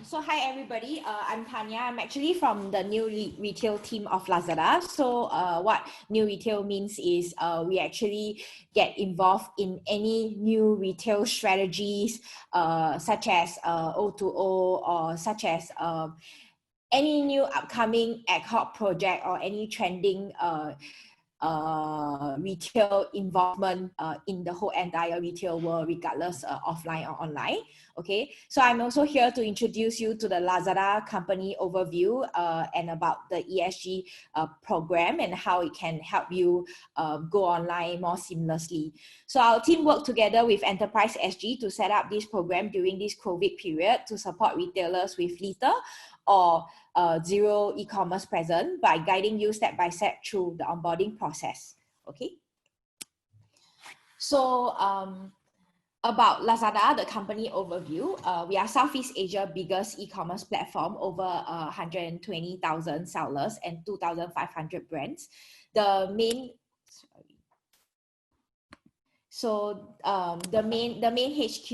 So hi everybody, I'm Tanya. I'm actually from the new retail team of Lazada. So what new retail means is we actually get involved in any new retail strategies such as O2O or such as any new upcoming ad hoc project or any trending retail involvement in the whole entire retail world, regardless offline or online. Okay, so I'm also here to introduce you to the Lazada company overview and about the ESG program and how it can help you go online more seamlessly. So our team worked together with Enterprise SG to set up this program during this COVID period to support retailers with little or zero e-commerce present by guiding you step by step through the onboarding process. Okay. So about Lazada, the company overview, we are Southeast Asia's biggest e-commerce platform, over 120,000 sellers and 2,500 brands. The main the main HQ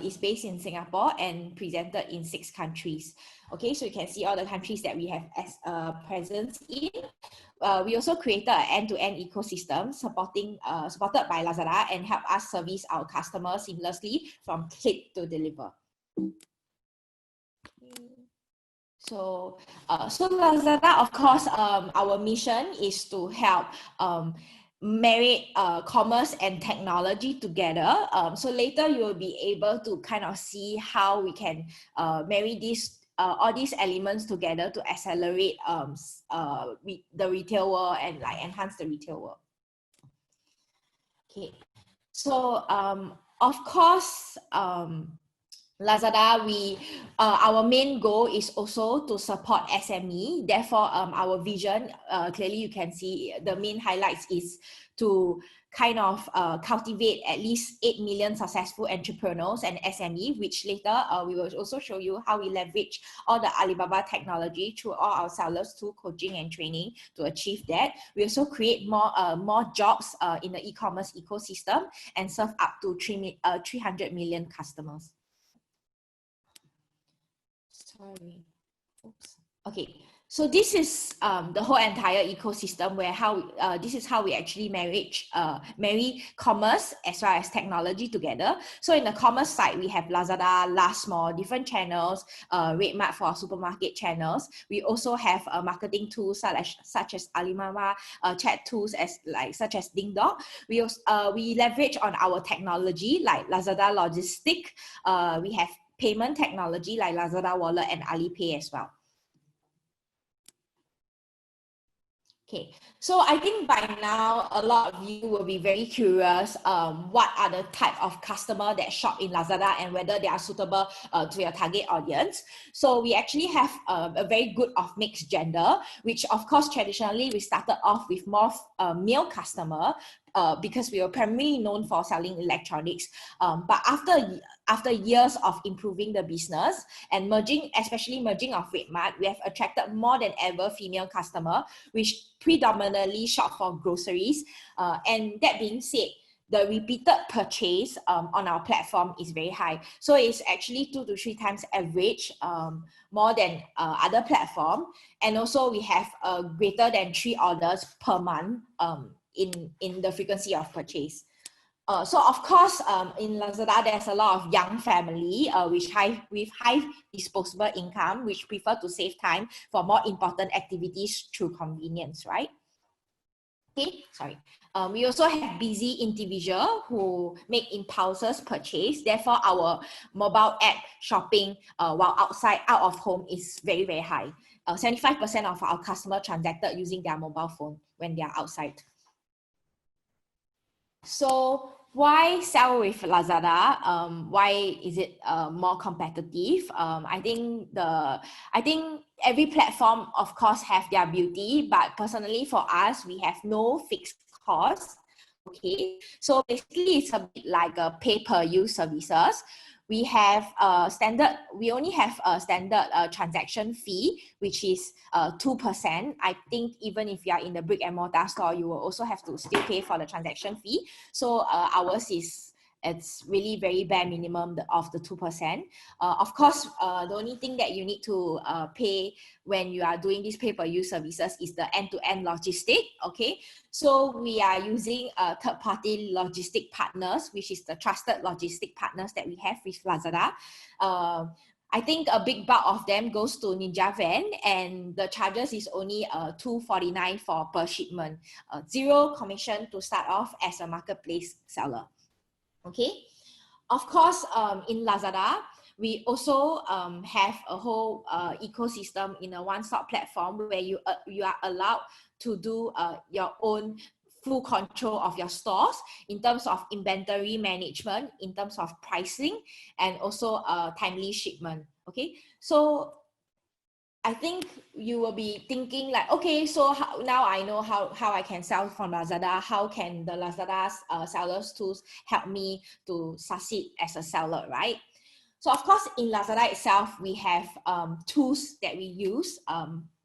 is based in Singapore and presented in 6 countries. Okay, so you can see all the countries that we have as presence in. We also created an end-to-end ecosystem supported by Lazada and help us service our customers seamlessly from click to deliver. So Lazada, of course, our mission is to help marry commerce and technology together. So later you will be able to kind of see how we can marry these all these elements together to accelerate the retail world and like enhance the retail world. Okay, so of course, Lazada, our main goal is also to support SME. Therefore, our vision, clearly you can see the main highlights is to kind of cultivate at least 8 million successful entrepreneurs and SME, which later we will also show you how we leverage all the Alibaba technology through all our sellers through coaching and training to achieve that. We also create more jobs in the e-commerce ecosystem and serve up to 300 million customers. Sorry. Oops. Okay. So this is the whole entire ecosystem where this is how we actually marry commerce as well as technology together. So in the commerce side, we have Lazada, Last Mall, different channels, RedMart for our supermarket channels. We also have marketing tools such as Alibaba, chat tools such as DingDong. We leverage on our technology like Lazada Logistic. We have payment technology like Lazada Wallet and Alipay as well. Okay, so I think by now a lot of you will be very curious what are the type of customer that shop in Lazada and whether they are suitable to your target audience. So we actually have a very good of mixed gender, which of course traditionally we started off with more male customer because we were primarily known for selling electronics. But after years of improving the business and especially merging of RedMart, we have attracted more than ever female customer, which predominantly shop for groceries. And that being said, the repeated purchase on our platform is very high. So it's actually 2 to 3 times average more than other platform. And also we have greater than 3 orders per month in the frequency of purchase. So of course, in Lazada, there's a lot of young family with high disposable income, which prefer to save time for more important activities through convenience, right? Okay, sorry. We also have busy individual who make impulses purchase. Therefore, our mobile app shopping while out of home is very, very high. 75% of our customers transacted using their mobile phone when they are outside. So why sell with Lazada? Why is it more competitive? I think every platform, of course, have their beauty, but personally for us, we have no fixed cost. Okay, so basically it's a bit like a pay-per-use services. We have we only have a standard transaction fee, which is 2%. I think even if you are in the brick and mortar store, you will also have to still pay for the transaction fee. So ours is It's really very bare minimum of the 2%. Of course, the only thing that you need to pay when you are doing these pay-per-use services is the end-to-end logistic, okay? So we are using third-party logistic partners, which is the trusted logistic partners that we have with Lazada. I think a big bulk of them goes to Ninja Van, and the charges is only $2.49 for per shipment. Zero commission to start off as a marketplace seller. Okay. Of course, in Lazada, we also have a whole ecosystem in a one-stop platform where you are allowed to do your own full control of your stores in terms of inventory management, in terms of pricing, and also timely shipment. Okay, so I think you will be thinking like, okay, so now I know how I can sell from Lazada. How can the Lazada's sellers tools help me to succeed as a seller, right? So of course, in Lazada itself, we have tools that we use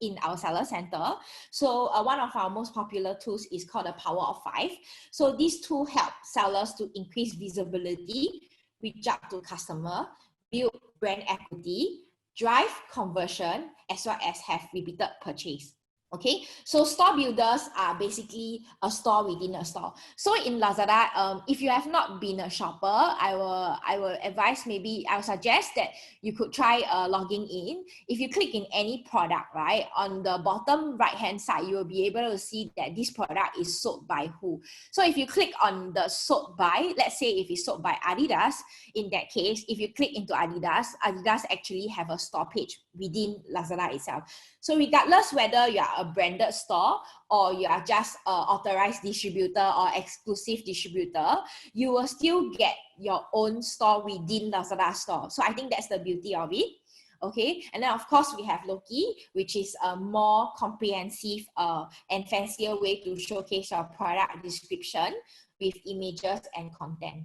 in our seller center. So one of our most popular tools is called the Power of 5. So this tool helps sellers to increase visibility, reach out to customer, build brand equity, drive conversion, as well as have repeated purchase. Okay, so store builders are basically a store within a store. So in Lazada, if you have not been a shopper, I will advise, maybe I'll suggest that you could try logging in. If you click in any product, right, on the bottom right hand side, you will be able to see that this product is sold by who. So if you click on the sold by, let's say if it's sold by Adidas, in that case, if you click into Adidas actually have a store page within Lazada itself. So regardless whether you are a branded store or you are just an authorized distributor or exclusive distributor, you will still get your own store within Lazada store. So I think that's the beauty of it. Okay, and then of course we have Loki, which is a more comprehensive and fancier way to showcase your product description with images and content.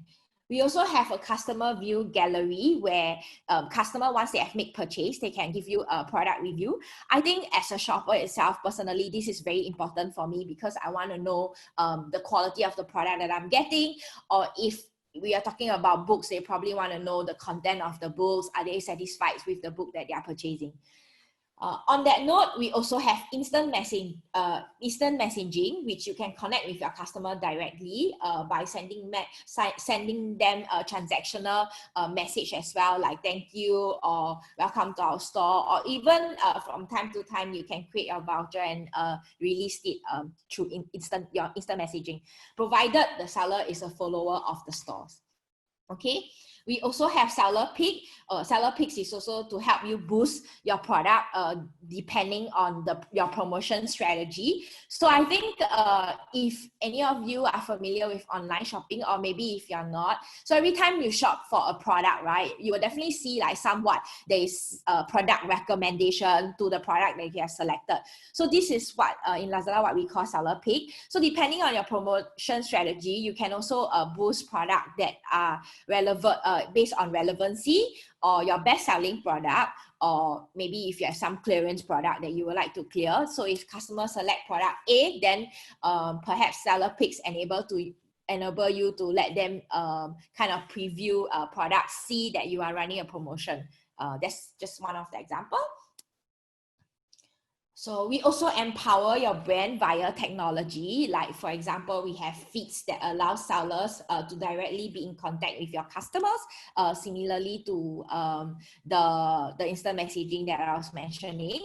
We also have a customer view gallery where customer, once they have made purchase, they can give you a product review. I think as a shopper itself, personally, this is very important for me because I want to know the quality of the product that I'm getting, or if we are talking about books, they probably want to know the content of the books. Are they satisfied with the book that they are purchasing? On that note, we also have instant messaging, which you can connect with your customer directly by sending them a transactional message as well, like thank you or welcome to our store, or even from time to time you can create a voucher and release it through your instant messaging, provided the seller is a follower of the stores. Okay. We also have Seller Pick. Seller Picks is also to help you boost your product depending on your promotion strategy. So I think if any of you are familiar with online shopping, or maybe if you're not, so every time you shop for a product, right, you will definitely see like somewhat there is a product recommendation to the product that you have selected. So this is what in Lazada what we call Seller Pick. So depending on your promotion strategy, you can also boost product that are relevant based on relevancy, or your best-selling product, or maybe if you have some clearance product that you would like to clear. So if customers select product A, then perhaps Seller Picks enable you to let them kind of preview product C that you are running a promotion. That's just one of the examples. So we also empower your brand via technology. Like for example, we have feeds that allow sellers to directly be in contact with your customers. Similarly to the instant messaging that I was mentioning.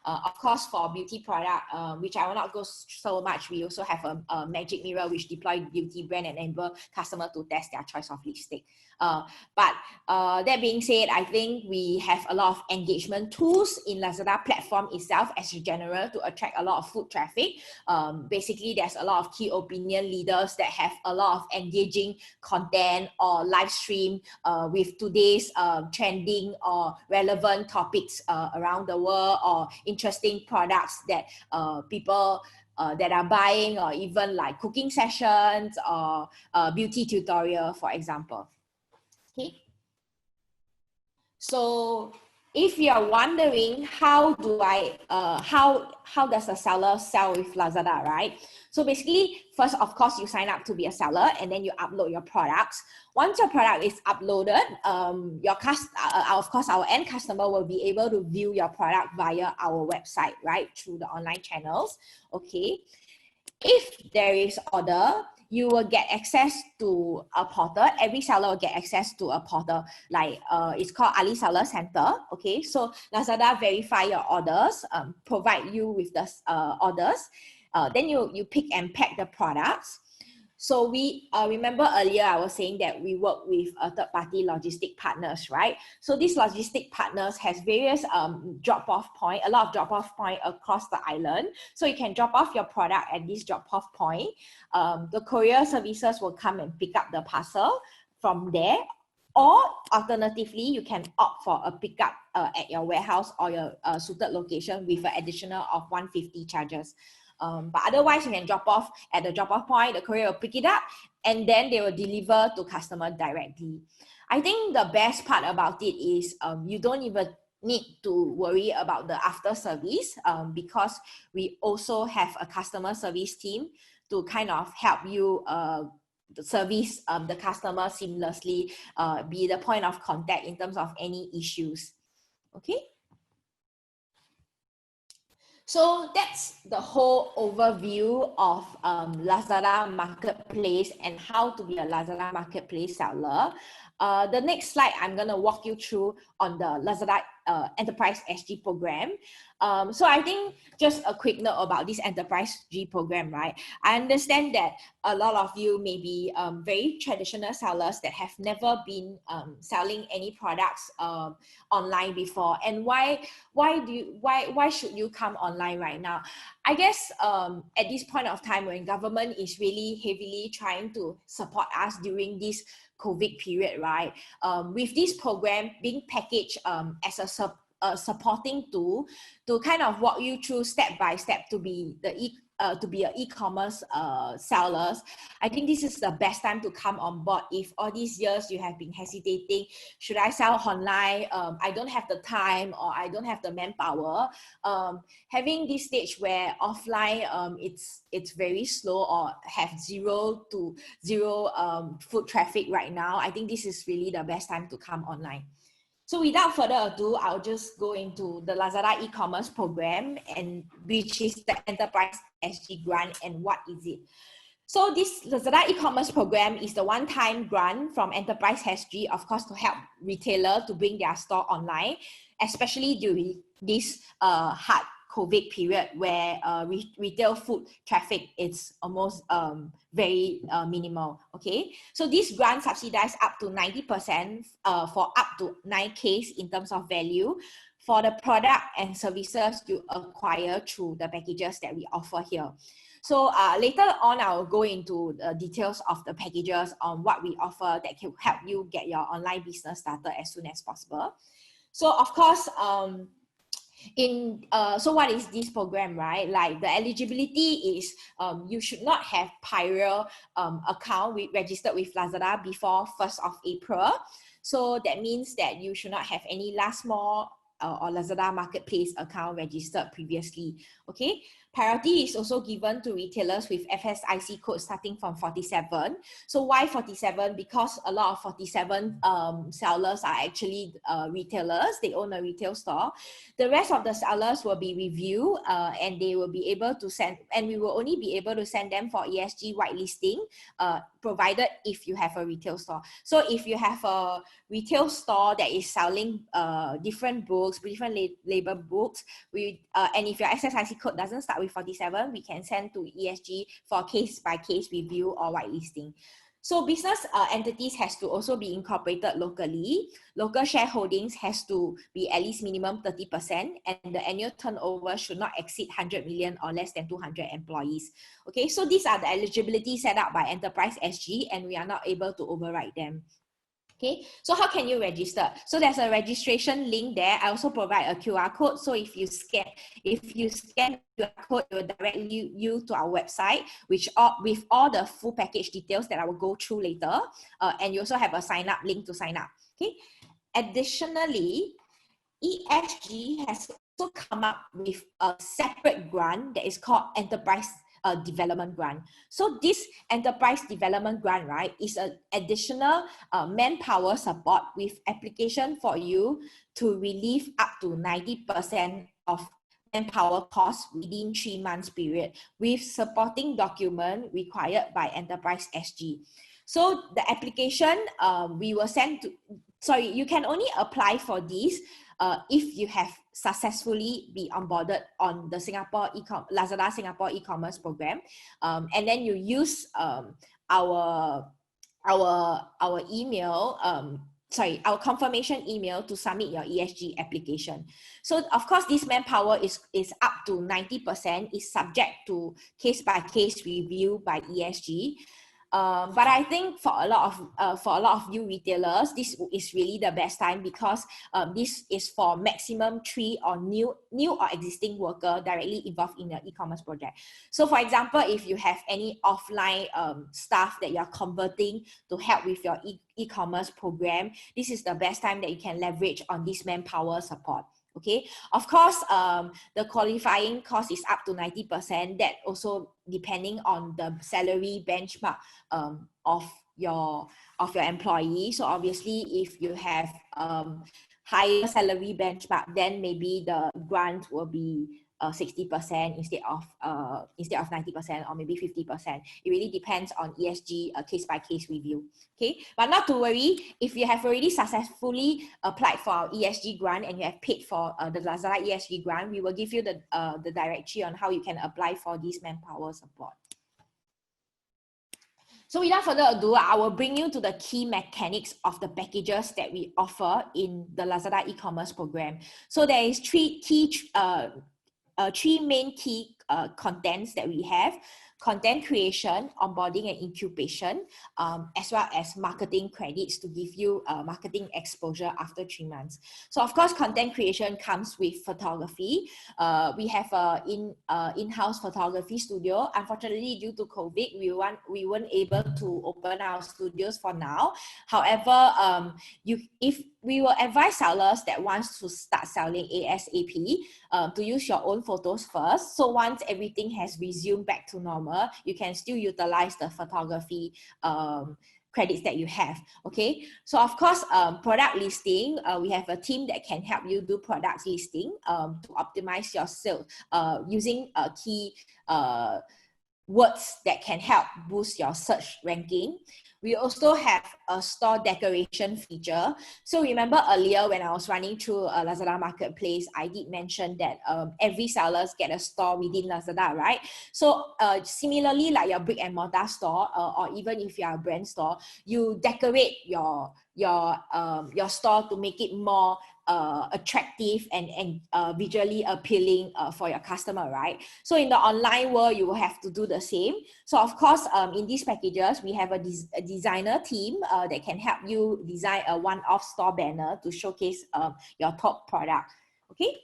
Of course, for beauty product, which I will not go so much, we also have a magic mirror which deploy beauty brand and enable customer to test their choice of lipstick. But that being said, I think we have a lot of engagement tools in Lazada platform itself as a general to attract a lot of foot traffic. Basically, there's a lot of key opinion leaders that have a lot of engaging content or live stream with today's trending or relevant topics around the world, or interesting products that people that are buying, or even like cooking sessions or beauty tutorial, for example. Okay. So if you're wondering how does a seller sell with Lazada, right? So basically, first, of course, you sign up to be a seller, and then you upload your products. Once your product is uploaded, of course, our end customer will be able to view your product via our website, right, through the online channels. Okay. If there is order, you will get access to a portal. Every seller will get access to a portal, like it's called Ali Seller Center. Okay, so Lazada verify your orders, provide you with the orders. Then you pick and pack the products. So we remember earlier I was saying that we work with third-party logistic partners, right? So these logistic partners has various drop-off point, a lot of drop-off point across the island. So you can drop off your product at this drop-off point. The courier services will come and pick up the parcel from there. Or alternatively, you can opt for a pickup at your warehouse or your suited location with an additional of 150 charges. But otherwise, you can drop off at the drop-off point, the courier will pick it up, and then they will deliver to customer directly. I think the best part about it is you don't even need to worry about the after service because we also have a customer service team to kind of help you service the customer seamlessly, be the point of contact in terms of any issues. Okay. So that's the whole overview of Lazada Marketplace and how to be a Lazada Marketplace seller. The next slide, I'm going to walk you through on the Lazada Enterprise SG program. So I think just a quick note about this Enterprise G program, right? I understand that a lot of you may be very traditional sellers that have never been selling any products online before. And why should you come online right now? I guess at this point of time when government is really heavily trying to support us during this COVID period, right? With this program being packaged as a supporting tool to kind of walk you through step by step to be an e-commerce sellers, I think this is the best time to come on board. If all these years you have been hesitating, should I sell online? I don't have the time or I don't have the manpower. Having this stage where offline it's very slow or have zero foot traffic right now, I think this is really the best time to come online. So without further ado, I'll just go into the Lazada e-commerce program, and which is the Enterprise SG grant, and what is it? So this Lazada e-commerce program is the one-time grant from Enterprise SG, of course, to help retailer to bring their store online, especially during this hard COVID period where retail foot traffic is almost very minimal. Okay, so this grant subsidized up to 90% for up to 9Ks in terms of value for the product and services you acquire through the packages that we offer here. So later on, I'll go into the details of the packages on what we offer that can help you get your online business started as soon as possible. So of course, so what is this program, right? Like the eligibility is you should not have prior account registered with Lazada before 1st of April. So that means that you should not have any last mall or Lazada Marketplace account registered previously. Okay. Priority is also given to retailers with FSIC code starting from 47. So why 47? Because a lot of 47 sellers are actually retailers. They own a retail store. The rest of the sellers will be reviewed and they will be able to send, and we will only be able to send them for ESG whitelisting, provided if you have a retail store. So if you have a retail store that is selling different books, different label books, and if your SSIC code doesn't start with 47, we can send to ESG for case-by-case review or whitelisting. So business entities has to also be incorporated locally. Local shareholdings has to be at least minimum 30%, and the annual turnover should not exceed 100 million or less than 200 employees. Okay, so these are the eligibility set up by Enterprise SG, and we are not able to override them. Okay, so how can you register? So there's a registration link there. I also provide a QR code. So if you scan the QR code, it will direct you to our website, with all the full package details that I will go through later. And you also have a sign up link to sign up. Okay. Additionally, ESG has also come up with a separate grant that is called Enterprise Development Grant. So this Enterprise Development Grant, right, is an additional manpower support with application for you to relieve up to 90% of manpower costs within 3 months period with supporting document required by Enterprise SG. So the application we will send to, sorry, you can only apply for this if you have successfully be onboarded on the Lazada Singapore e-commerce program, and then you use our email, our confirmation email to submit your ESG application. So of course, this manpower is up to 90%, is subject to case-by-case review by ESG. But I think for a lot of you retailers, this is really the best time, because this is for maximum 3 or new or existing worker directly involved in the e-commerce project. So for example, if you have any offline staff that you're converting to help with your e-commerce program, this is the best time that you can leverage on this manpower support. Okay, of course, the qualifying cost is up to 90%. That also depending on the salary benchmark of your employee. So obviously, if you have higher salary benchmark, then maybe the grant will be 60% instead of 90%, or maybe 50%. It really depends on ESG case-by-case review. Okay, but not to worry, if you have already successfully applied for our ESG grant and you have paid for the Lazada ESG grant, we will give you the directory on how you can apply for this manpower support. So without further ado, I will bring you to the key mechanics of the packages that we offer in the Lazada e-commerce program. So there is three main key contents that we have: content creation, onboarding and incubation, as well as marketing credits to give you marketing exposure after 3 months. So of course, content creation comes with photography. We have an in-house photography studio. Unfortunately, due to COVID, we weren't able to open our studios for now. However, if we will advise sellers that wants to start selling ASAP to use your own photos first. So once everything has resumed back to normal, you can still utilize the photography credits that you have. Okay, so of course, product listing, we have a team that can help you do product listing to optimize your sales using key words that can help boost your search ranking. We also have a store decoration feature. So remember earlier when I was running through a Lazada marketplace, I did mention that every sellers get a store within Lazada, right? So similarly, like your brick and mortar store, or even if you are a brand store, you decorate your store to make it more attractive and visually appealing for your customer, right? So in the online world, you will have to do the same. So of course, in these packages, we have a designer team that can help you design a one-off store banner to showcase your top product. Okay.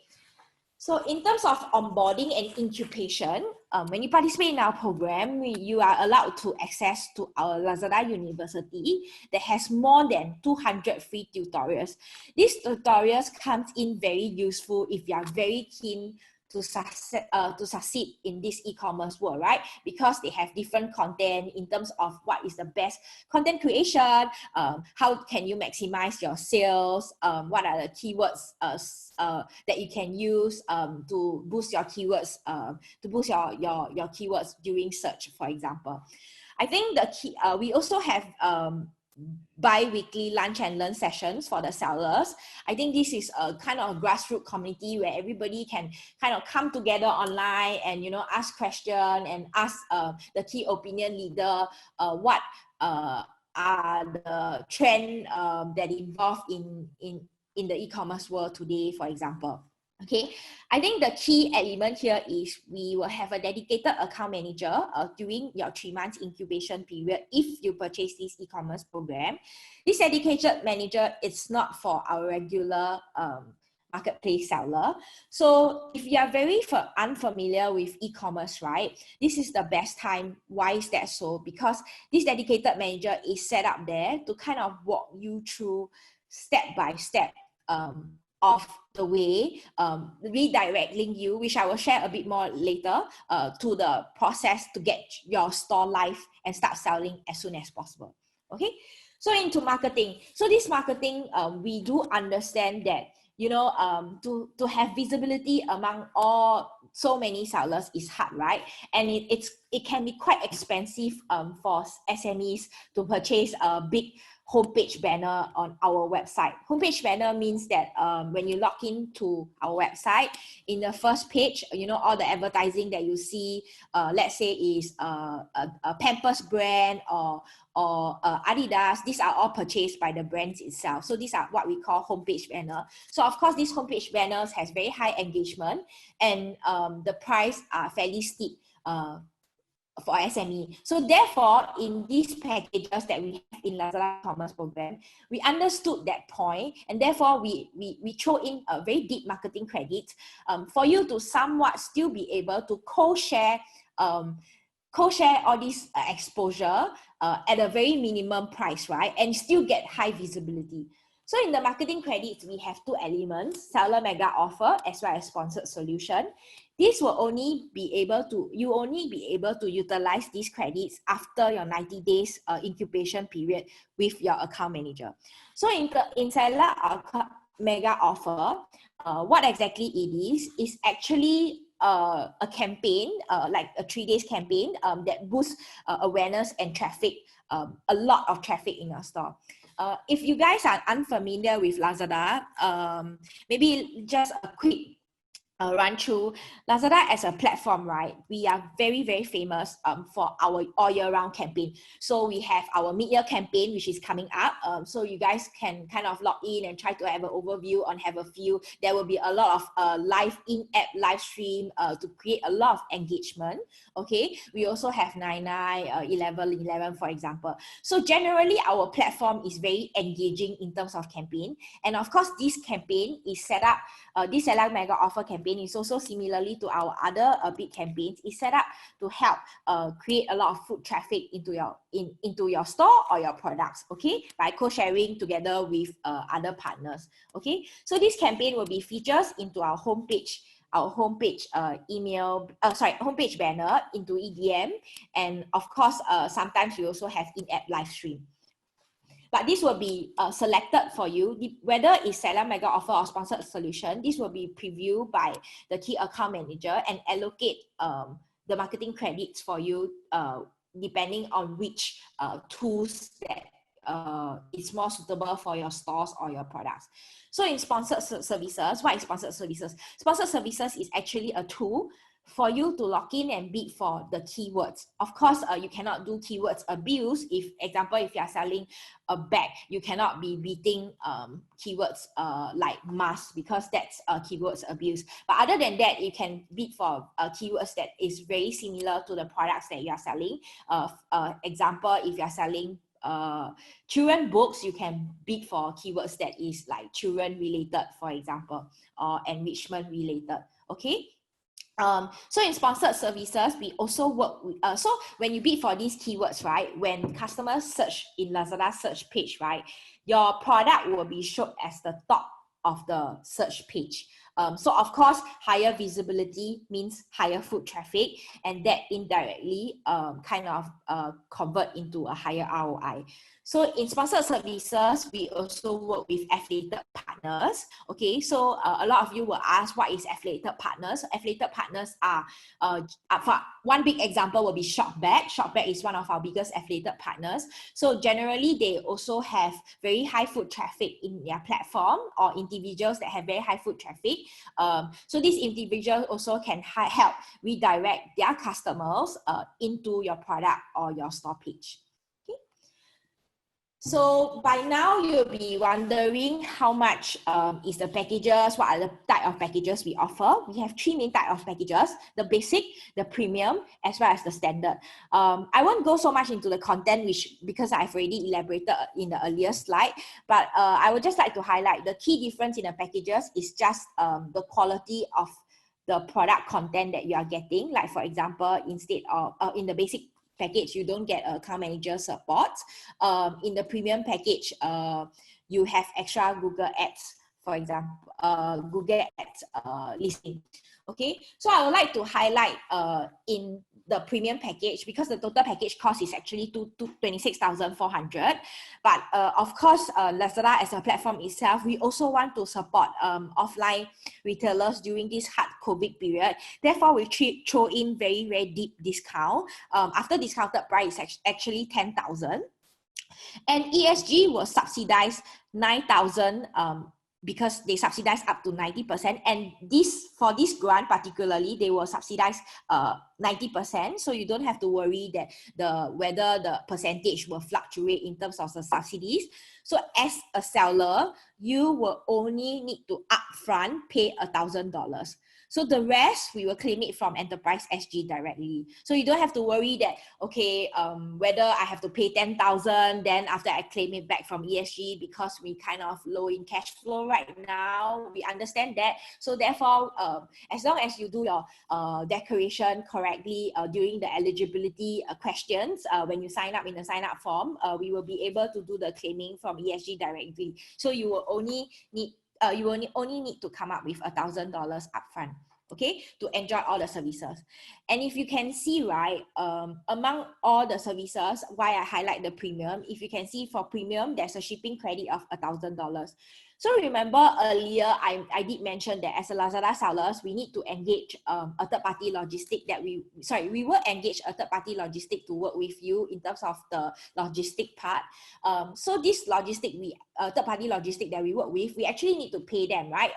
So in terms of onboarding and incubation, when you participate in our program, you are allowed to access to our Lazada University that has more than 200 free tutorials. These tutorials comes in very useful if you are very keen to succeed in this e-commerce world, right? Because they have different content in terms of what is the best content creation, how can you maximize your sales, what are the keywords that you can use to boost your keywords, to boost your keywords during search, for example. I think the key, we also have bi-weekly lunch and learn sessions for the sellers. I think this is a kind of grassroots community where everybody can kind of come together online and, you know, ask questions and ask the key opinion leader what are the trends that involve in the e-commerce world today, for example. Okay, I think the key element here is we will have a dedicated account manager during your 3 months incubation period if you purchase this e-commerce program. This dedicated manager is not for our regular marketplace seller. So if you are very unfamiliar with e-commerce, right, this is the best time. Why is that so? Because this dedicated manager is set up there to kind of walk you through step by step of the way, redirecting you, which I will share a bit more later, to the process to get your store live and start selling as soon as possible. Okay, so into marketing. So this marketing, we do understand that, you know, to have visibility among all so many sellers is hard, right? And it can be quite expensive for SMEs to purchase a big homepage banner on our website. Homepage banner means that when you log into our website, in the first page, you know, all the advertising that you see, let's say is a Pampers brand or Adidas, these are all purchased by the brands itself. So these are what we call homepage banner. So of course, these homepage banners has very high engagement, and the price are fairly steep for SME. So therefore, in these packages that we have in Lazada Commerce Program, we understood that point, and therefore we throw in a very deep marketing credit for you to somewhat still be able to co-share all this exposure at a very minimum price, right? And still get high visibility. So in the marketing credits, we have two elements: seller mega offer as well as sponsored solution. This will only be able to utilize these credits after your 90 days incubation period with your account manager. So in seller mega offer, what exactly it is actually a campaign, like a 3 days campaign that boosts awareness and traffic, a lot of traffic in your store. If you guys are unfamiliar with Lazada, maybe just a quick run through Lazada as a platform, right? We are very, very famous for our all year round campaign. So we have our mid-year campaign, which is coming up. So you guys can kind of log in and try to have an overview and have a feel. There will be a lot of live in-app live stream to create a lot of engagement. Okay, we also have 99, 11, for example. So generally, our platform is very engaging in terms of campaign. And of course, this campaign is set up, this Seller Mega Offer campaign is also similarly to our other big campaigns, is set up to help create a lot of foot traffic into your store or your products, okay, by co-sharing together with other partners, okay. So this campaign will be features into our homepage homepage banner into EDM, and of course sometimes we also have in-app live stream. But this will be selected for you, whether it's seller mega offer or sponsored solution. This will be previewed by the key account manager and allocate the marketing credits for you depending on which tools that is more suitable for your stores or your products. So in sponsored services, what is sponsored services? Sponsored services is actually a tool for you to log in and bid for the keywords. Of course, you cannot do keywords abuse. If you are selling a bag, you cannot be bidding keywords like mask, because that's keywords abuse. But other than that, you can bid for keywords that is very similar to the products that you are selling. Example, if you are selling children books, you can bid for keywords that is like children related, for example, or enrichment related, okay. So in sponsored services, we also work with, so when you bid for these keywords, right, when customers search in Lazada search page, right, your product will be shown as the top of the search page. So of course, higher visibility means higher foot traffic, and that indirectly kind of convert into a higher ROI. So in sponsored services, we also work with affiliated partners. Okay, so a lot of you will ask, what is affiliated partners? Affiliated partners are, for one big example will be Shopback. Shopback is one of our biggest affiliated partners. So generally, they also have very high foot traffic in their platform, or individuals that have very high foot traffic. So these individuals also can help redirect their customers into your product or your store page. So by now, you'll be wondering how much is the packages, what are the type of packages we offer. We have three main type of packages: the basic, the premium, as well as the standard. I won't go so much into the content, because I've already elaborated in the earlier slide, but I would just like to highlight the key difference in the packages is just the quality of the product content that you are getting. Like for example, instead of in the basic package, you don't get account manager support. In the premium package, you have extra Google ads for example, Google Ads listing. Okay, so I would like to highlight in the premium package, because the total package cost is actually 26,400. But of course, Lazada as a platform itself, we also want to support offline retailers during this hard COVID period. Therefore, we throw in very deep discount. After discounted price is actually 10,000. And ESG will subsidize 9,000 because they subsidize up to 90%. And for this grant particularly, they will subsidize 90%. So you don't have to worry that whether the percentage will fluctuate in terms of the subsidies. So as a seller, you will only need to upfront pay $1,000. So the rest, we will claim it from Enterprise SG directly. So you don't have to worry that, okay, whether I have to pay 10,000, then after I claim it back from ESG, because we kind of low in cash flow right now. We understand that. So therefore, as long as you do your declaration correctly during the eligibility questions, when you sign up in the sign up form, we will be able to do the claiming from ESG directly. So you will only need only need to come up with $1,000 upfront, okay, to enjoy all the services. And if you can see, right, among all the services, why I highlight the premium, if you can see for premium, there's a shipping credit of $1,000. So remember earlier, I did mention that as a Lazada sellers, we need to engage a third-party logistic we will engage a third-party logistic to work with you in terms of the logistic part. So this third-party logistic that we work with, we actually need to pay them, right?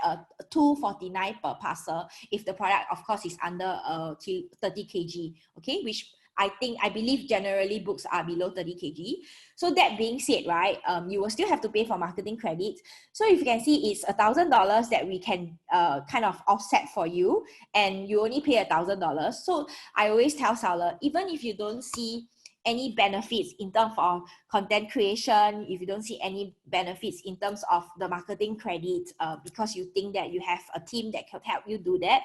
$249 per parcel if the product, of course, is under 30 kg, okay, which I believe generally books are below 30 kg. So that being said, right, you will still have to pay for marketing credits. So if you can see, it's $1,000 that we can kind of offset for you, and you only pay $1,000. So I always tell seller, even if you don't see any benefits in terms of content creation, if you don't see any benefits in terms of the marketing credits, because you think that you have a team that can help you do that,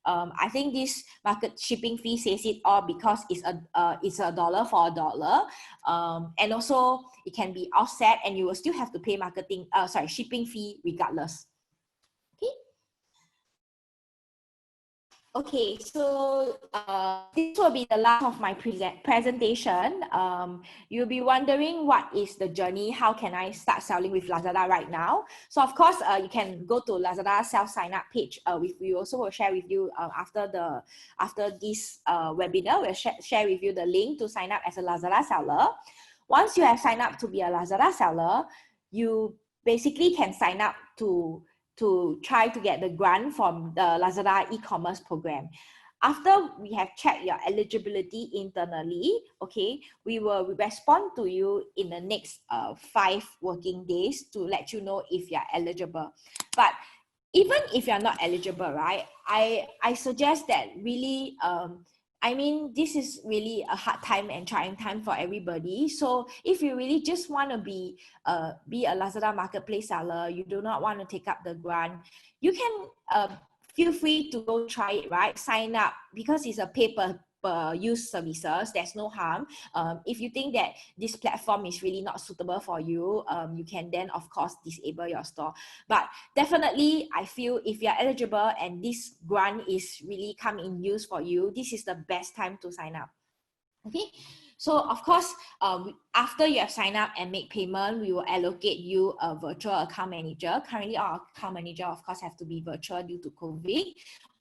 I think this market shipping fee says it all, because it's a dollar for a dollar, and also it can be offset, and you will still have to pay shipping fee regardless. Okay, so this will be the last of my presentation. You'll be wondering, what is the journey? How can I start selling with Lazada right now? So of course, you can go to Lazada self-sign-up page. We also will share with you after this webinar. We'll share with you the link to sign up as a Lazada seller. Once you have signed up to be a Lazada seller, you basically can sign up to try to get the grant from the Lazada e-commerce program. After we have checked your eligibility internally, okay, we will respond to you in the next 5 working days to let you know if you're eligible. But even if you're not eligible, right, I suggest that really, this is really a hard time and trying time for everybody. So if you really just want to be a Lazada marketplace seller, you do not want to take up the grant, you can feel free to go try it, right? Sign up, because it's a pay-per-use services. There's no harm. If you think that this platform is really not suitable for you, you can then, of course, disable your store. But definitely, I feel if you're eligible and this grant is really come in use for you, this is the best time to sign up. Okay, so of course, after you have signed up and make payment, we will allocate you a virtual account manager. Currently, our account manager, of course, have to be virtual due to COVID.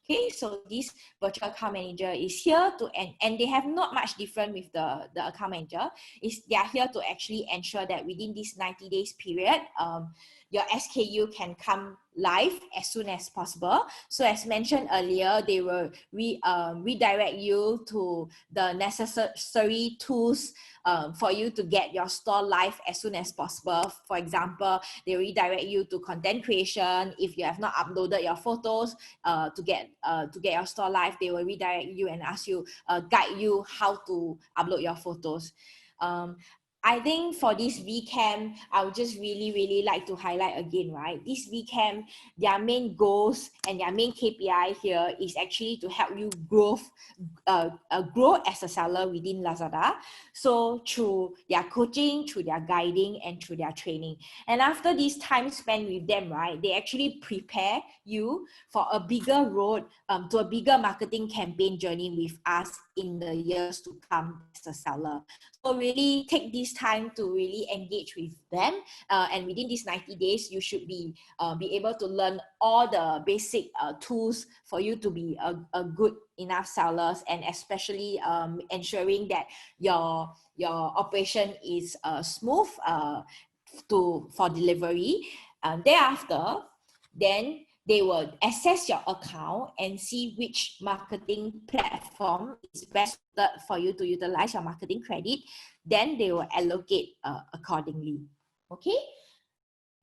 Okay, so this virtual account manager is here to, and they have not much different with the account manager. They are here to actually ensure that within this 90 days period, your SKU can come live as soon as possible. So as mentioned earlier, they will redirect you to the necessary tools for you to get your store live as soon as possible. For example, they redirect you to content creation. If you have not uploaded your photos to get your store live, they will redirect you and ask you, guide you how to upload your photos. I think for this VCamp, I would just really like to highlight again, right? This VCamp, their main goals and their main KPI here is actually to help you grow as a seller within Lazada. So through their coaching, through their guiding, and through their training. And after this time spent with them, right, they actually prepare you for a bigger road to a bigger marketing campaign journey with us in the years to come as a seller. So really take this time to really engage with them, and within these 90 days, you should be able to learn all the basic tools for you to be a good enough sellers, and especially ensuring that your operation is smooth for delivery. Thereafter, then they will assess your account and see which marketing platform is best suited for you to utilize your marketing credit. Then they will allocate accordingly. Okay.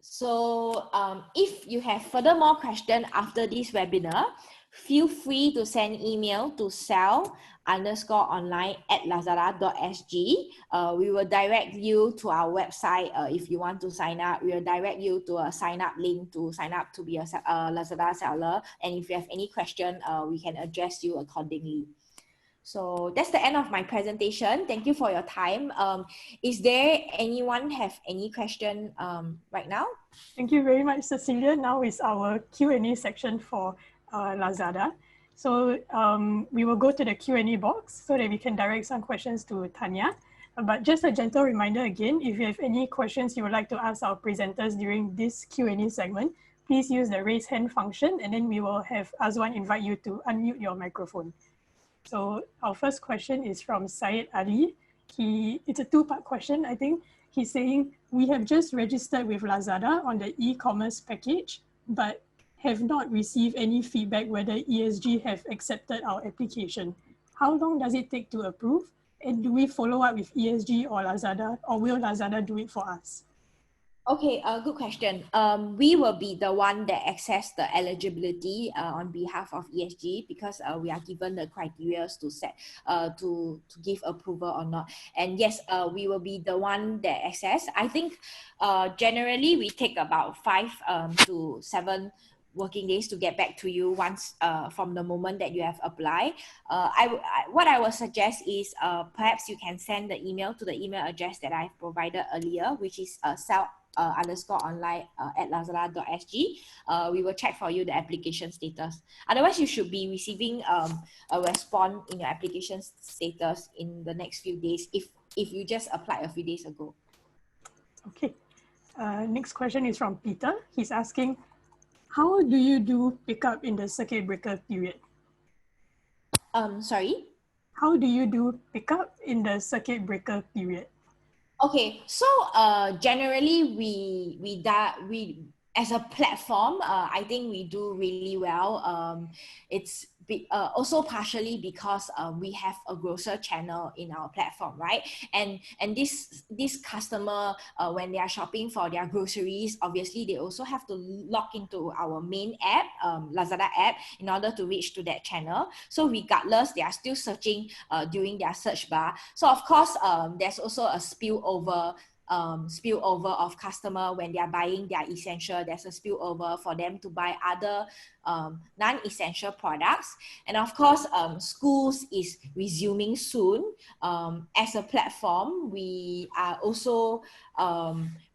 So if you have further question after this webinar, feel free to send email to sell_online@lazada.sg. We will direct you to our website if you want to sign up. We will direct you to a sign up link to sign up to be a Lazada seller. And if you have any question, we can address you accordingly. So that's the end of my presentation. Thank you for your time. Is there anyone have any question right now? Thank you very much, Cecilia. Now is our Q&A section for Lazada. So we will go to the Q&A box so that we can direct some questions to Tanya. But just a gentle reminder again, if you have any questions you would like to ask our presenters during this Q&A segment, please use the raise hand function, and then we will have Azwan invite you to unmute your microphone. So our first question is from Syed Ali. It's a two-part question, I think. He's saying, we have just registered with Lazada on the e-commerce package, but have not received any feedback whether ESG have accepted our application. How long does it take to approve? And do we follow up with ESG or Lazada, or will Lazada do it for us? Okay, good question. We will be the one that access the eligibility on behalf of ESG, because we are given the criteria to set to give approval or not. And yes, we will be the one that access. I think generally we take about 5 to 7 working days to get back to you once from the moment that you have applied. What I would suggest is perhaps you can send the email to the email address that I've provided earlier, which is sell_online@lazada.sg. We will check for you the application status. Otherwise, you should be receiving a response in your application status in the next few days if you just applied a few days ago. Okay. Next question is from Peter. He's asking, how do you do pickup in the circuit breaker period? Sorry? How do you do pickup in the circuit breaker period? Okay, so generally we as a platform, I think we do really well. It's also partially because we have a grocer channel in our platform, right? And this customer, when they are shopping for their groceries, obviously they also have to log into our main app, Lazada app, in order to reach to that channel. So regardless, they are still searching during their search bar. So of course, there's also a spillover of customer when they are buying their essential. There's a spillover for them to buy other non-essential products. And of course, schools is resuming soon. As a platform, we are also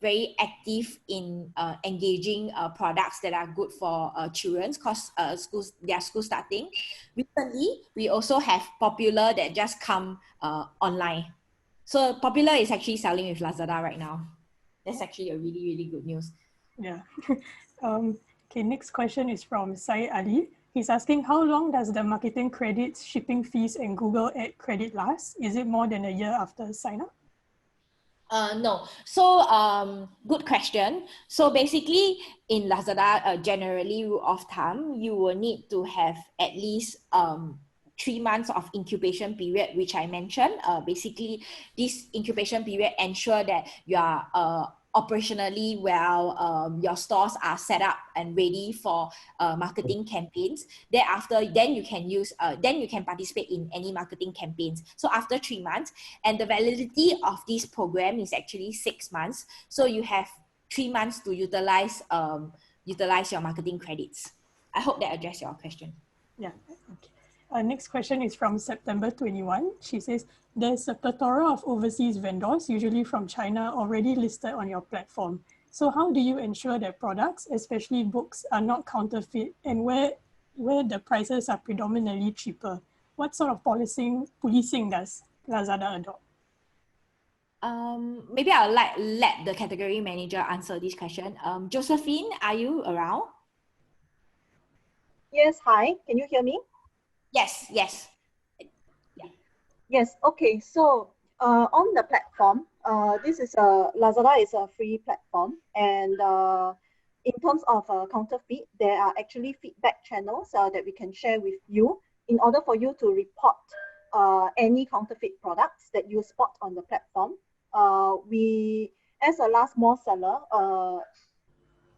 very active in engaging products that are good for children, because their school starting. Recently, we also have Popular that just come online. So Popular is actually selling with Lazada right now. That's actually a really, really good news. Yeah. Okay, next question is from Syed Ali. He's asking, how long does the marketing credits, shipping fees, and Google ad credit last? Is it more than a year after sign up? No. So good question. So basically in Lazada, generally rule of thumb, you will need to have at least 3 months of incubation period, which I mentioned. Basically, this incubation period ensure that you are operationally well, your stores are set up and ready for marketing campaigns, then you can then you can participate in any marketing campaigns. So after 3 months, and the validity of this program is actually 6 months. So you have 3 months to utilize your marketing credits. I hope that addressed your question. Yeah, okay. Next question is from September 21. She says, there's a plethora of overseas vendors, usually from China, already listed on your platform. So how do you ensure that products, especially books, are not counterfeit, and where the prices are predominantly cheaper? What sort of policing does Lazada adopt? Maybe I'll let the category manager answer this question. Josephine, are you around? Yes, hi. Can you hear me? Yes. Yes. Okay. So on the platform, this is Lazada is a free platform, and in terms of counterfeit, there are actually feedback channels that we can share with you in order for you to report any counterfeit products that you spot on the platform. We, as a last mile seller,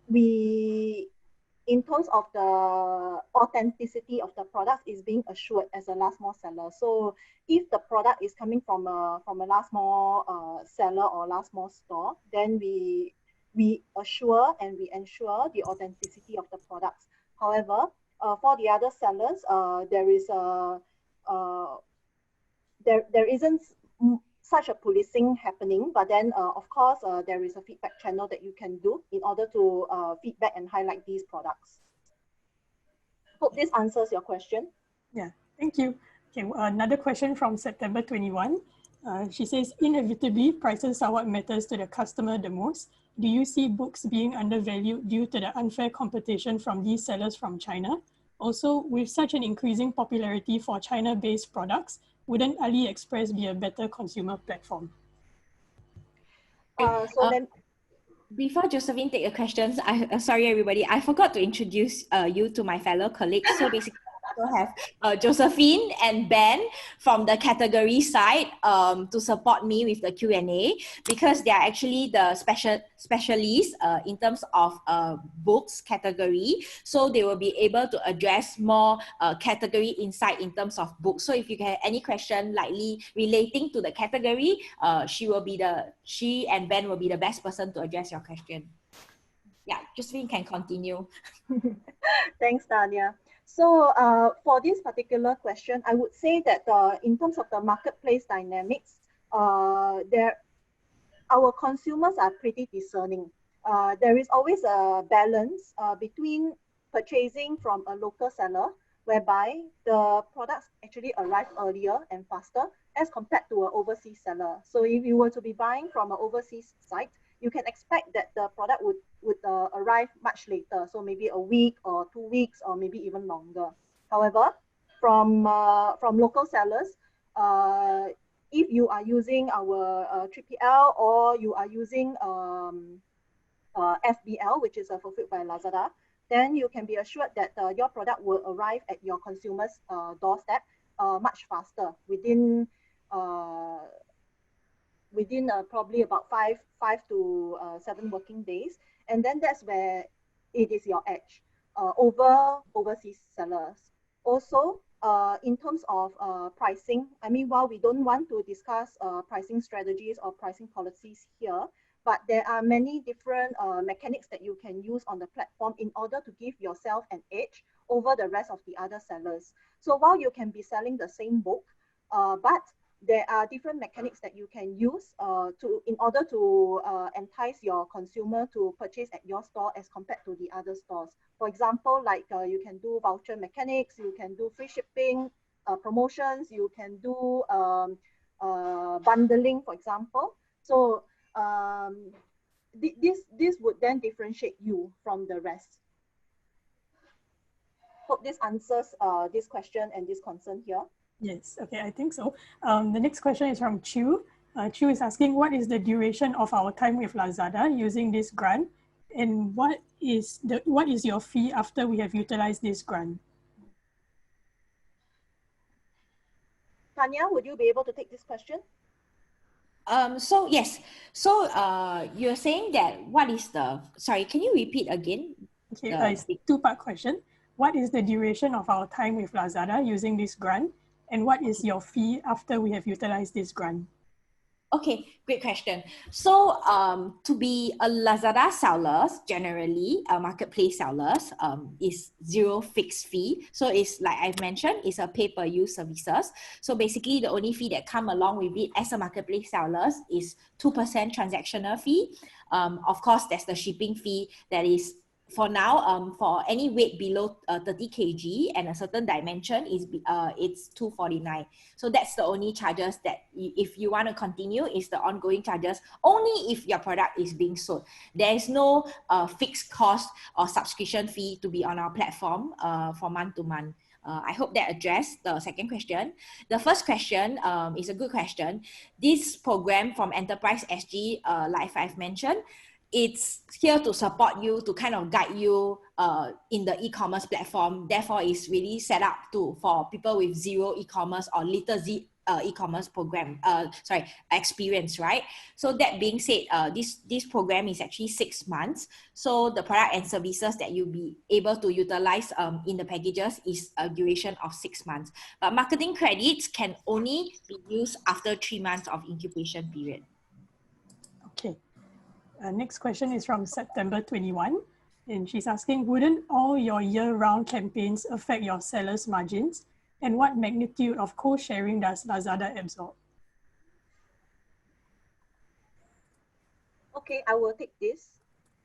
we, in terms of the authenticity of the product, is being assured as a last mile seller. So if the product is coming from a last mile seller or last mile store, then we assure and we ensure the authenticity of the products. However, for the other sellers, there is a there isn't such a policing happening, but then of course there is a feedback channel that you can do in order to feedback and highlight these products. Hope this answers your question. Yeah, thank you. Okay, another question from September 21. She says, inevitably, prices are what matters to the customer the most. Do you see books being undervalued due to the unfair competition from these sellers from China? Also, with such an increasing popularity for China-based products, wouldn't AliExpress be a better consumer platform? Before Josephine take the questions, sorry everybody, I forgot to introduce you to my fellow colleagues. So basically, I also have Josephine and Ben from the category side to support me with the Q&A, because they are actually the specialists in terms of books category. So they will be able to address more category insight in terms of books. So if you have any question likely relating to the category, she and Ben will be the best person to address your question. Yeah, Josephine can continue. Thanks, Tanya. So for this particular question, I would say that in terms of the marketplace dynamics, our consumers are pretty discerning. There is always a balance between purchasing from a local seller, whereby the products actually arrive earlier and faster as compared to an overseas seller. So if you were to be buying from an overseas site, you can expect that the product would arrive much later. So maybe a week or 2 weeks or maybe even longer. However, from local sellers, if you are using our 3PL or you are using FBL, which is fulfilled by Lazada, then you can be assured that your product will arrive at your consumer's doorstep much faster, within probably about five to 7 working days. And then that's where it is your edge over overseas sellers. Also, in terms of pricing, I mean, while we don't want to discuss pricing strategies or pricing policies here, but there are many different mechanics that you can use on the platform in order to give yourself an edge over the rest of the other sellers. So while you can be selling the same book, but there are different mechanics that you can use in order to entice your consumer to purchase at your store as compared to the other stores. For example, like you can do voucher mechanics, you can do free shipping promotions, you can do bundling, for example. So this would then differentiate you from the rest. Hope this answers this question and this concern here. Yes, okay, I think so. The next question is from Chu. Chu is asking, what is the duration of our time with Lazada using this grant? And what is your fee after we have utilized this grant? Tanya, would you be able to take this question? So yes, so you're saying that what is the, sorry, can you repeat again? Okay, it's a two-part question. What is the duration of our time with Lazada using this grant? And what is your fee after we have utilized this grant? Okay, great question. So to be a Lazada sellers, generally, marketplace sellers, is zero fixed fee. So it's like I've mentioned, it's a pay-per-use services. So basically, the only fee that come along with it as a marketplace sellers is 2% transactional fee. Of course, there's the shipping fee that is for now, for any weight below 30 kg and a certain dimension is it's 249. So that's the only charges that if you want to continue is the ongoing charges only if your product is being sold. There is no fixed cost or subscription fee to be on our platform for month to month. I hope that addressed the second question. The first question is a good question. This program from Enterprise SG, like I've mentioned, it's here to support you, to kind of guide you in the e-commerce platform. Therefore, it's really set up for people with zero e-commerce or little e-commerce program, experience, right? So that being said, this program is actually 6 months. So the product and services that you'll be able to utilize in the packages is a duration of 6 months. But marketing credits can only be used after 3 months of incubation period. Okay. Next question is from September 21. And she's asking, wouldn't all your year-round campaigns affect your sellers' margins? And what magnitude of co-sharing does Lazada absorb? Okay, I will take this.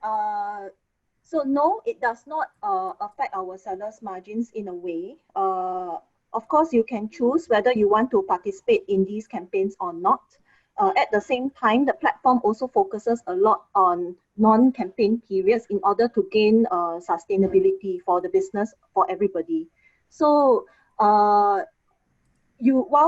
So no, it does not affect our sellers' margins in a way. Of course, you can choose whether you want to participate in these campaigns or not. At the same time, the platform also focuses a lot on non-campaign periods in order to gain sustainability for the business for everybody. So while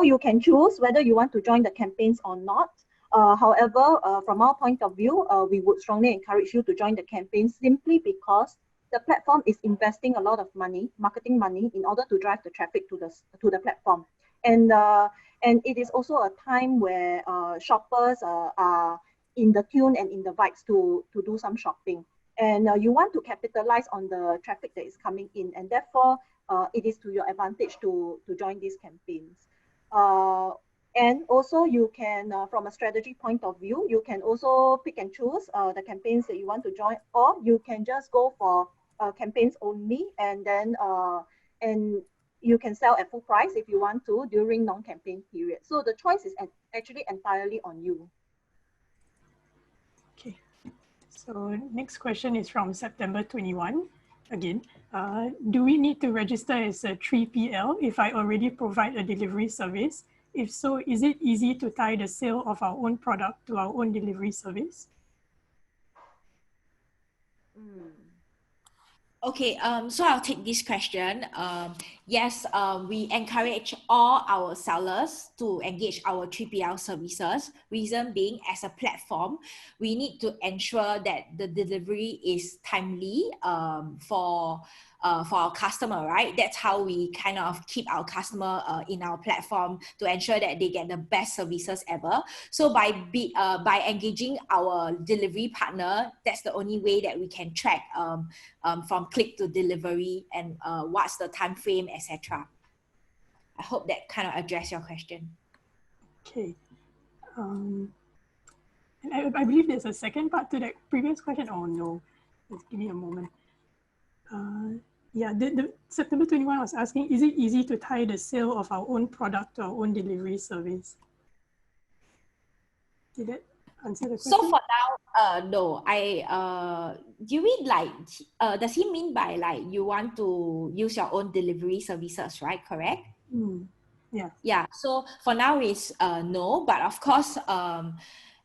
you can choose whether you want to join the campaigns or not, however, from our point of view, we would strongly encourage you to join the campaign simply because the platform is investing a lot of money, marketing money, in order to drive the traffic to the platform. And it is also a time where shoppers are in the tune and in the vibes to do some shopping. And you want to capitalize on the traffic that is coming in, and therefore it is to your advantage to join these campaigns. And also you can, from a strategy point of view, you can also pick and choose the campaigns that you want to join, or you can just go for campaigns only, and then and you can sell at full price if you want to during non-campaign period. So the choice is actually entirely on you. Okay. So next question is from September 21. Again, do we need to register as a 3PL if I already provide a delivery service? If so, is it easy to tie the sale of our own product to our own delivery service? Okay, so I'll take this question. Yes, we encourage all our sellers to engage our 3PL services. Reason being, as a platform, we need to ensure that the delivery is timely for our customer, right? That's how we kind of keep our customer in our platform to ensure that they get the best services ever. So by engaging our delivery partner, that's the only way that we can track from click to delivery and what's the time frame, etc. I hope that kind of addressed your question. Okay. And I believe there's a second part to that previous question. Oh no, just give me a moment. Yeah, the September 21 was asking, is it easy to tie the sale of our own product to our own delivery service? Did that answer the question? So for now, no. Do you mean like, does he mean by like you want to use your own delivery services, right? Correct? Yeah. Yeah. So for now it's no, but of course,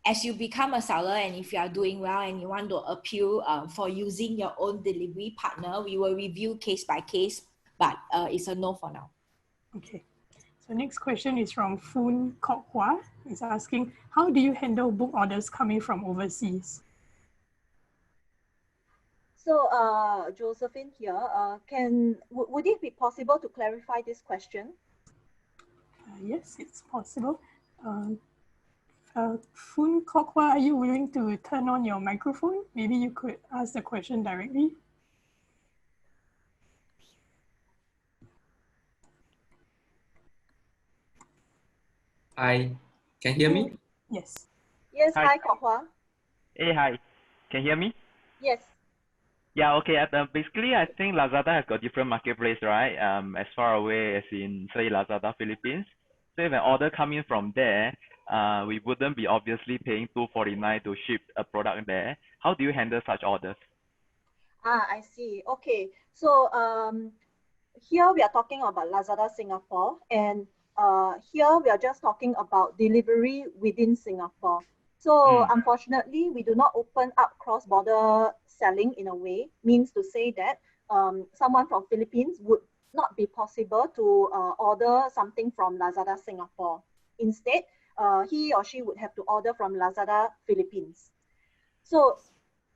as you become a seller and if you are doing well and you want to appeal for using your own delivery partner, we will review case by case, but it's a no for now. Okay. So next question is from Foon Kok Hua. It's asking, how do you handle book orders coming from overseas? So Josephine here, would it be possible to clarify this question? Yes, it's possible. Fun Kokwa, are you willing to turn on your microphone? Maybe you could ask the question directly. Hi, can you hear me? Yes. Yes, Hi. hi, Kok Hua. Hey, hi. Can you hear me? Yes. Yeah, okay. Basically, I think Lazada has got different marketplace, right? As far away as in, say, Lazada Philippines. So if an order coming from there, we wouldn't be obviously paying $2.49 to ship a product there. How do you handle such orders? I see. Okay. So here we are talking about Lazada Singapore, and here we are just talking about delivery within Singapore. So unfortunately, we do not open up cross-border selling in a way, means to say that someone from Philippines would not be possible to order something from Lazada Singapore. Instead, he or she would have to order from Lazada Philippines. So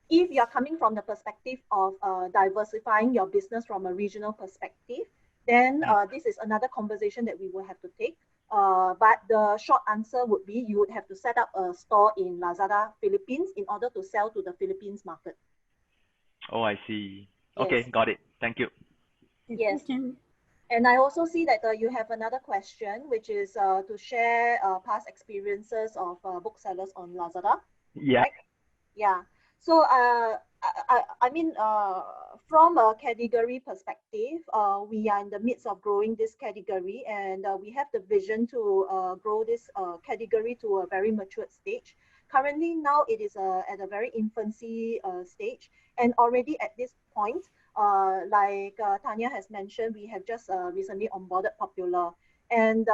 if you're coming from the perspective of diversifying your business from a regional perspective, then this is another conversation that we will have to take. But the short answer would be you would have to set up a store in Lazada Philippines in order to sell to the Philippines market. Oh, I see. Yes. Okay, got it. Thank you. Yes. Thank you. And I also see that you have another question, which is to share past experiences of booksellers on Lazada. Yeah. Right? Yeah. So I mean, from a category perspective, we are in the midst of growing this category, and we have the vision to grow this category to a very matured stage. Currently, now it is at a very infancy stage, and already at this point, like Tanya has mentioned, we have just recently onboarded Popular. And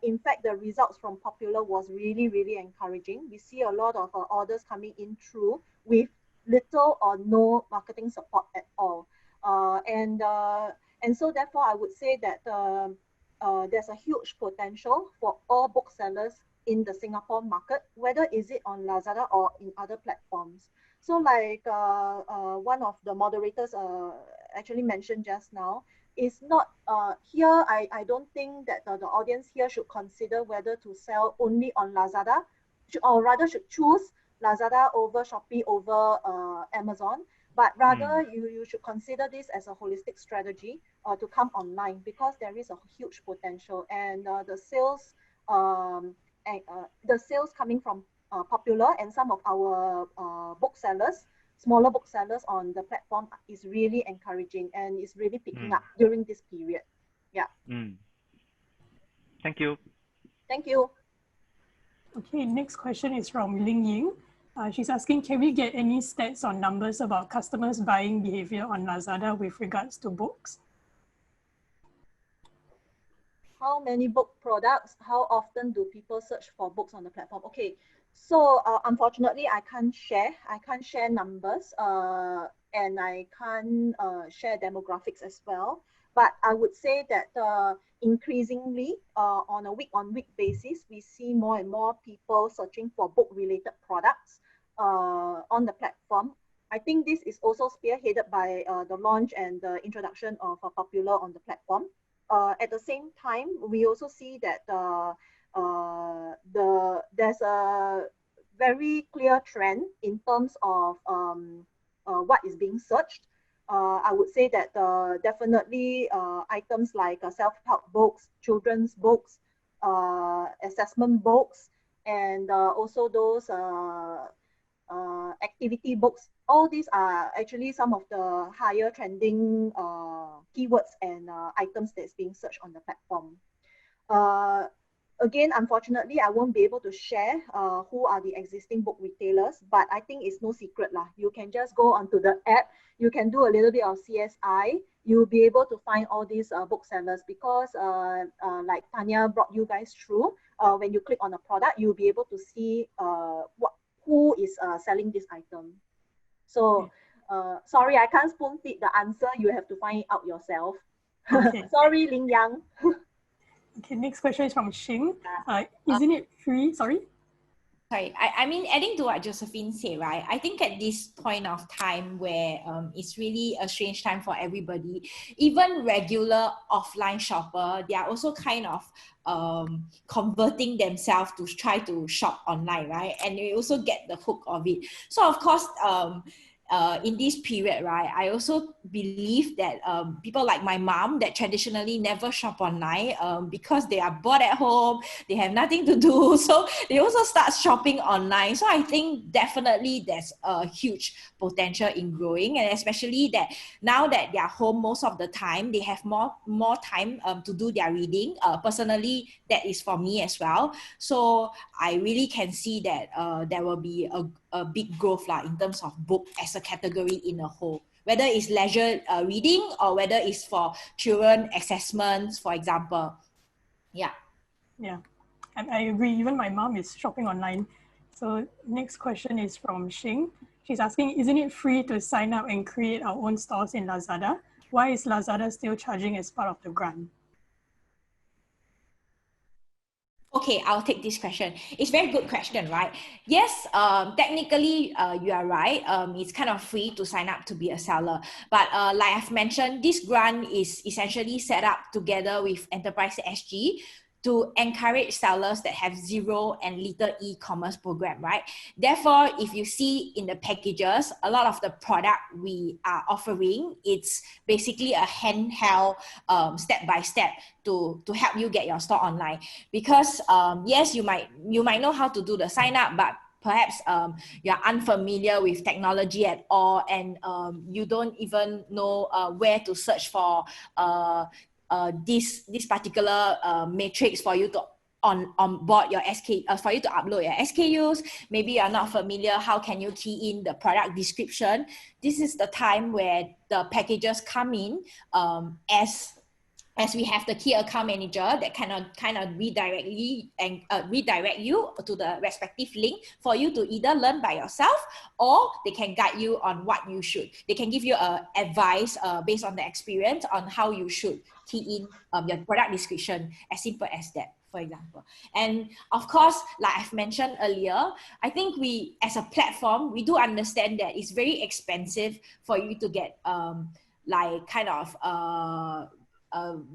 in fact, the results from Popular was really, really encouraging. We see a lot of orders coming in through with little or no marketing support at all. And so therefore, I would say that there's a huge potential for all booksellers in the Singapore market, whether is it on Lazada or in other platforms. So like one of the moderators actually mentioned just now, is not here. I don't think that the audience here should consider whether to sell only on Lazada, or rather should choose Lazada over Shopee over Amazon. But rather, you should consider this as a holistic strategy to come online, because there is a huge potential, and the sales coming from Popular and some of our booksellers, smaller booksellers on the platform is really encouraging and is really picking up during this period. Yeah. Thank you. Thank you. Okay, next question is from Ling Ying. She's asking, can we get any stats or numbers about customers' buying behavior on Lazada with regards to books? How many book products? How often do people search for books on the platform? Okay, so unfortunately, I can't share numbers, and I can't share demographics as well. But I would say that increasingly, on a week-on-week basis, we see more and more people searching for book-related products on the platform. I think this is also spearheaded by the launch and the introduction of Popular on the platform. At the same time, we also see that there's a very clear trend in terms of what is being searched. I would say that definitely items like self-help books, children's books, assessment books, and also those activity books. All these are actually some of the higher trending keywords and items that's being searched on the platform. Again, unfortunately, I won't be able to share who are the existing book retailers, but I think it's no secret lah. You can just go onto the app, you can do a little bit of CSI, you'll be able to find all these booksellers, because like Tanya brought you guys through, when you click on a product, you'll be able to see who is selling this item. So sorry, I can't spoon feed the answer. You have to find it out yourself. Okay. Sorry, Ling Yang. Okay, next question is from Xing. Isn't it free? Sorry? sorry, I mean, adding to what Josephine said, right? I think at this point of time where it's really a strange time for everybody, even regular offline shopper, they are also kind of converting themselves to try to shop online, right? And they also get the hook of it. So of course, in this period, right, I also believe that people like my mom that traditionally never shop online because they are bored at home, they have nothing to do, so they also start shopping online. So I think definitely there's a huge potential in growing, and especially that now that they're home most of the time, they have more time to do their reading. Personally, that is for me as well. So I really can see that there will be a big growth in terms of book as a category in a whole, whether it's leisure reading or whether it's for children assessments, for example. Yeah. Yeah, I agree. Even my mom is shopping online. So next question is from Xing. She's asking, isn't it free to sign up and create our own stores in Lazada? Why is Lazada still charging as part of the grant? Okay, I'll take this question. It's a very good question, right? Yes, technically, you are right. It's kind of free to sign up to be a seller. But like I've mentioned, this grant is essentially set up together with Enterprise SG to encourage sellers that have zero and little e-commerce program, right? Therefore, if you see in the packages, a lot of the product we are offering, it's basically a handheld step-by-step to help you get your store online. Because yes, you might know how to do the sign up, but perhaps you're unfamiliar with technology at all, and you don't even know where to search for this particular matrix for you to on board your SK for you to upload your SKUs. Maybe you're not familiar, how can you key in the product description? This is the time where the packages come in as we have the key account manager that kind of redirect you to the respective link for you to either learn by yourself, or they can guide you on what you should. They can give you advice based on the experience on how you should key in your product description, as simple as that, for example. And of course, like I've mentioned earlier, I think we, as a platform, we do understand that it's very expensive for you to get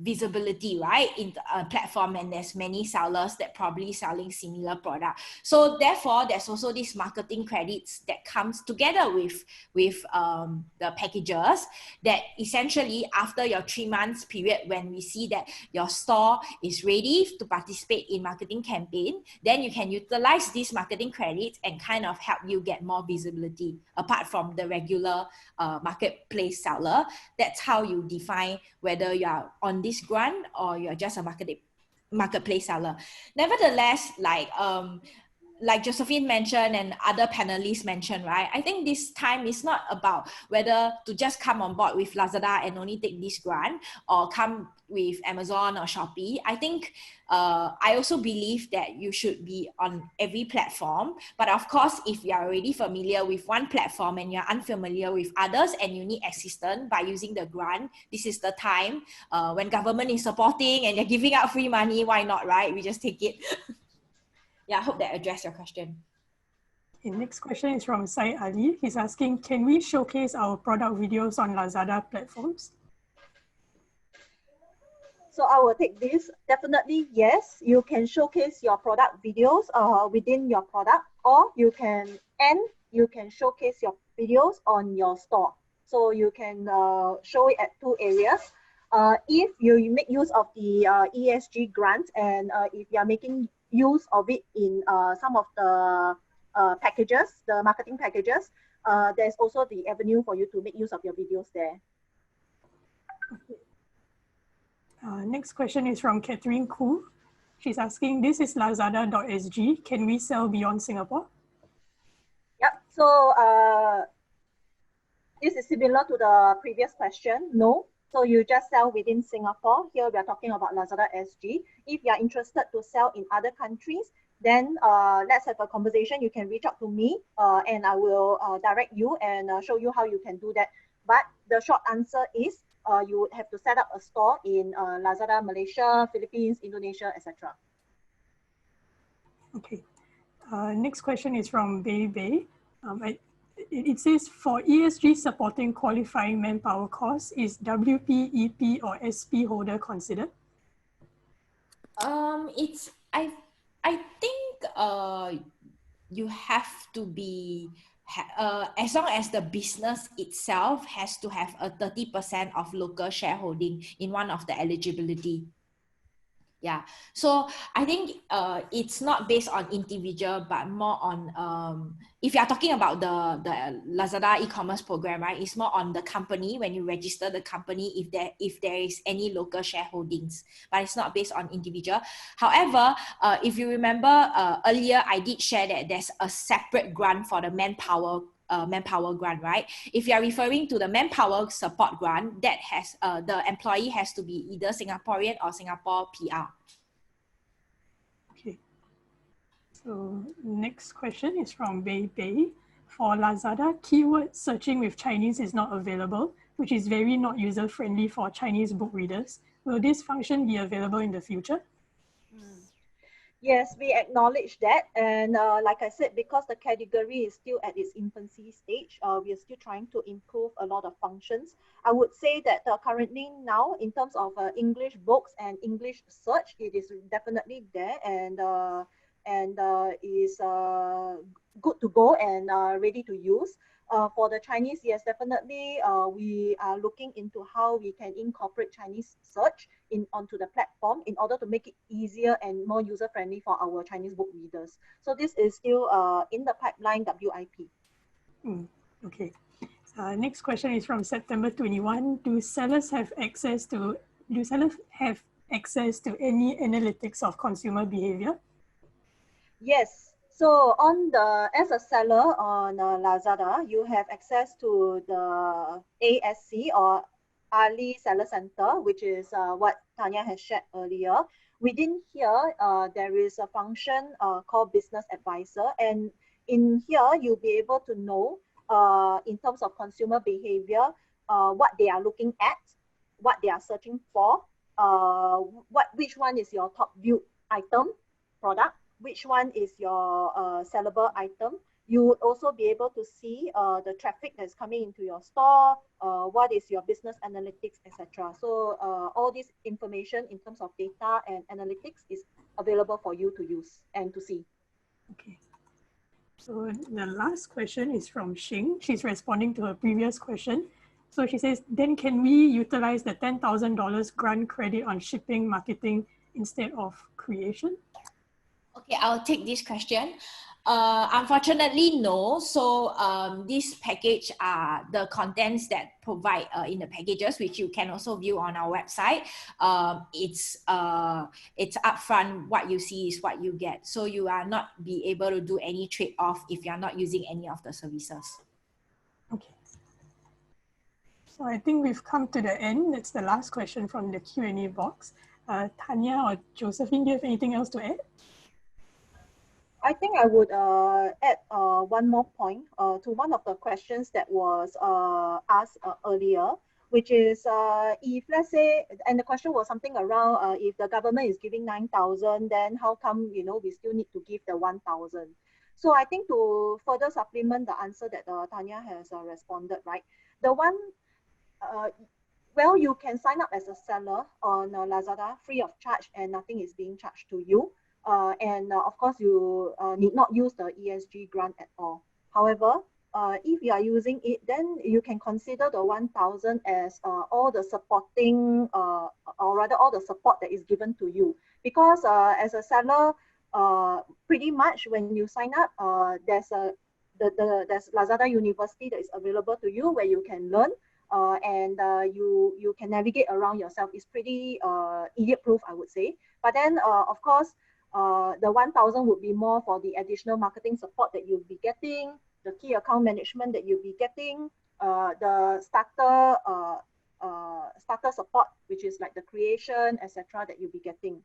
visibility, right, in a platform, and there's many sellers that probably selling similar product. So therefore, there's also these marketing credits that comes together with the packages, that essentially after your 3 months period, when we see that your store is ready to participate in marketing campaign, then you can utilize these marketing credits and kind of help you get more visibility apart from the regular marketplace seller. That's how you define whether you are on this grant or you're just a marketplace seller. Nevertheless, like Josephine mentioned and other panelists mentioned, right? I think this time is not about whether to just come on board with Lazada and only take this grant, or come with Amazon or Shopee. I think I also believe that you should be on every platform. But of course, if you are already familiar with one platform and you're unfamiliar with others and you need assistance by using the grant, this is the time when government is supporting and they're giving out free money. Why not, right? We just take it. Yeah, I hope that addressed your question. The next question is from Sai Ali. He's asking, can we showcase our product videos on Lazada platforms? So I will take this. Definitely, yes, you can showcase your product videos within your product, or you can showcase your videos on your store. So you can show it at 2 areas. If you make use of the ESG grant, and if you are making use of it in some of the packages, the marketing packages, there's also the avenue for you to make use of your videos there. Next question is from Catherine Koo. She's asking, this is lazada.sg. Can we sell beyond Singapore? Yep. So this is similar to the previous question. No. So you just sell within Singapore. Here we are talking about Lazada SG. If you are interested to sell in other countries, then let's have a conversation. You can reach out to me and I will direct you and show you how you can do that. But the short answer is you would have to set up a store in Lazada Malaysia, Philippines, Indonesia, etc. Okay. Next question is from Bei Bei. It says, for ESG supporting qualifying manpower costs, is WP, EP, or SP holder considered? It's I think you have to be as long as the business itself has to have a 30% of local shareholding in one of the eligibility. Yeah, so I think it's not based on individual, but more on if you are talking about the Lazada e-commerce program, right? It's more on the company when you register the company if there is any local shareholdings, but it's not based on individual. However, if you remember earlier, I did share that there's a separate grant for the manpower grant, right? If you are referring to the manpower support grant, that has the employee has to be either Singaporean or Singapore PR. Okay. So next question is from Bei Bei. For Lazada, keyword searching with Chinese is not available, which is very not user-friendly for Chinese book readers. Will this function be available in the future? Yes, we acknowledge that. And like I said, because the category is still at its infancy stage, we are still trying to improve a lot of functions. I would say that currently now, in terms of English books and English search, it is definitely there and is good to go and ready to use. For the Chinese, yes, definitely we are looking into how we can incorporate Chinese search onto the platform in order to make it easier and more user-friendly for our Chinese book readers. So this is still in the pipeline, WIP. Okay. Next question is from September 21. Do sellers have access to any analytics of consumer behavior? Yes. So as a seller on Lazada, you have access to the ASC or Ali Seller Center, which is what Tanya has shared earlier. Within here, there is a function called Business Advisor. And in here, you'll be able to know in terms of consumer behavior, what they are looking at, what they are searching for, which one is your top viewed item, product, which one is your sellable item. You would also be able to see the traffic that's coming into your store, what is your business analytics, etc. So all this information in terms of data and analytics is available for you to use and to see. Okay. So the last question is from Xing. She's responding to her previous question. So she says, then can we utilize the $10,000 grant credit on shipping, marketing instead of creation? Okay, I'll take this question. Unfortunately, no. So this package are the contents that provide in the packages, which you can also view on our website. It's upfront. What you see is what you get. So you are not be able to do any trade-off if you are not using any of the services. Okay. So I think we've come to the end. That's the last question from the Q&A box. Tanya or Josephine, do you have anything else to add? I think I would add one more point to one of the questions that was asked earlier, which is if let's say, and the question was something around if the government is giving 9,000, then how come we still need to give the 1,000? So I think to further supplement the answer that Tanya has responded, right? The one, well, you can sign up as a seller on Lazada free of charge and nothing is being charged to you. And of course, you need not use the ESG grant at all. However, if you are using it, then you can consider the 1,000 as all the supporting, or rather all the support that is given to you. Because as a seller, pretty much when you sign up, there's Lazada University that is available to you where you can learn and you can navigate around yourself. It's pretty idiot-proof, I would say. But then, of course, the 1,000 would be more for the additional marketing support that you'll be getting, the key account management that you'll be getting, the starter support, which is like the creation, etc., that you'll be getting.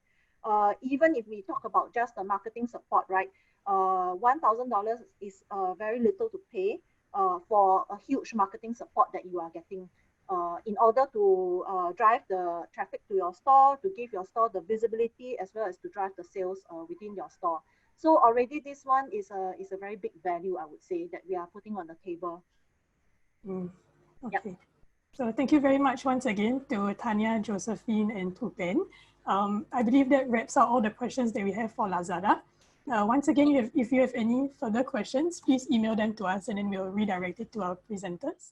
Even if we talk about just the marketing support, right? $1,000 is very little to pay for a huge marketing support that you are getting. In order to drive the traffic to your store, to give your store the visibility, as well as to drive the sales within your store. So already this one is a very big value, I would say, that we are putting on the table. Okay. Yep. So thank you very much once again to Tanya, Josephine, and to Ben. I believe that wraps up all the questions that we have for Lazada. Once again, if you have any further questions, please email them to us and then we'll redirect it to our presenters.